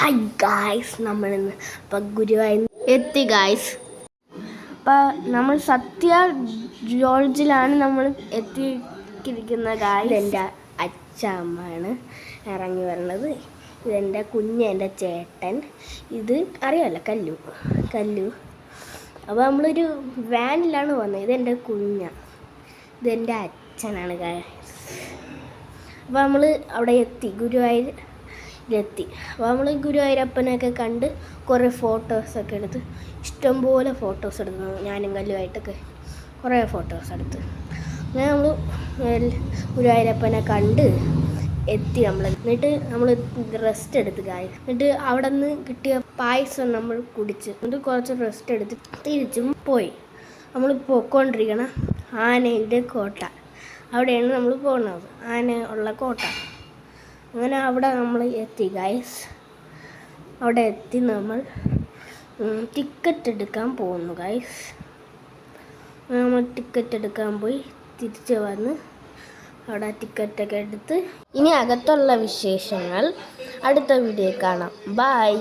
Hi guys, നമ്മളിന്ന് ഇപ്പം ഗുരുവായൂർ എത്തി ഗായ്സ്. അപ്പം നമ്മൾ സത്യ ജോർജിലാണ് നമ്മൾ എത്തിയിരിക്കുന്ന ഗായ്സ്. ഇതെൻ്റെ അച്ഛമ്മയാണ് ഇറങ്ങി വരുന്നത്. ഇതെൻ്റെ എൻ്റെ ചേട്ടൻ. ഇത് അറിയാമല്ലോ, കല്ലു. അപ്പോൾ നമ്മളൊരു വാനിലാണ് വന്നത്. ഇതെൻ്റെ ഇതെൻ്റെ അച്ഛനാണ് ഗായ്സ്. അപ്പോൾ നമ്മൾ അവിടെ എത്തി, ഗുരുവായൂരെത്തി. അപ്പോൾ നമ്മൾ ഗുരുവായൂരപ്പനെയൊക്കെ കണ്ട് കുറേ ഫോട്ടോസൊക്കെ എടുത്ത്, ഇഷ്ടംപോലെ ഫോട്ടോസ് എടുത്തു. ഞാനും കല്ലുമായിട്ടൊക്കെ കുറേ ഫോട്ടോസ് എടുത്ത്. അങ്ങനെ നമ്മൾ ഗുരുവായൂരപ്പനെ കണ്ട് എത്തി. എന്നിട്ട് നമ്മൾ റെസ്റ്റ് എടുത്ത് എന്നിട്ട് അവിടെ നിന്ന് കിട്ടിയ പായസം നമ്മൾ കുടിച്ച്, എന്നിട്ട് കുറച്ച് റെസ്റ്റ് എടുത്ത് തിരിച്ചും പോയി. നമ്മൾ പോയിക്കൊണ്ടിരിക്കണം ആനയുടെ കോട്ട. അവിടെയാണ് നമ്മൾ പോകുന്നത്, ആന ഉള്ള കോട്ട. അങ്ങനെ അവിടെ നമ്മൾ എത്തി ഗൈസ്. അവിടെ എത്തി നമ്മൾ ടിക്കറ്റ് എടുക്കാൻ പോകുന്നു ഗൈസ്. നമ്മൾ ടിക്കറ്റ് എടുക്കാൻ പോയി തിരിച്ച് വന്ന് അവിടെ ടിക്കറ്റൊക്കെ എടുത്ത് ഇനി അകത്തുള്ള വിശേഷങ്ങൾ അടുത്ത വീഡിയോ കാണാം. ബൈ.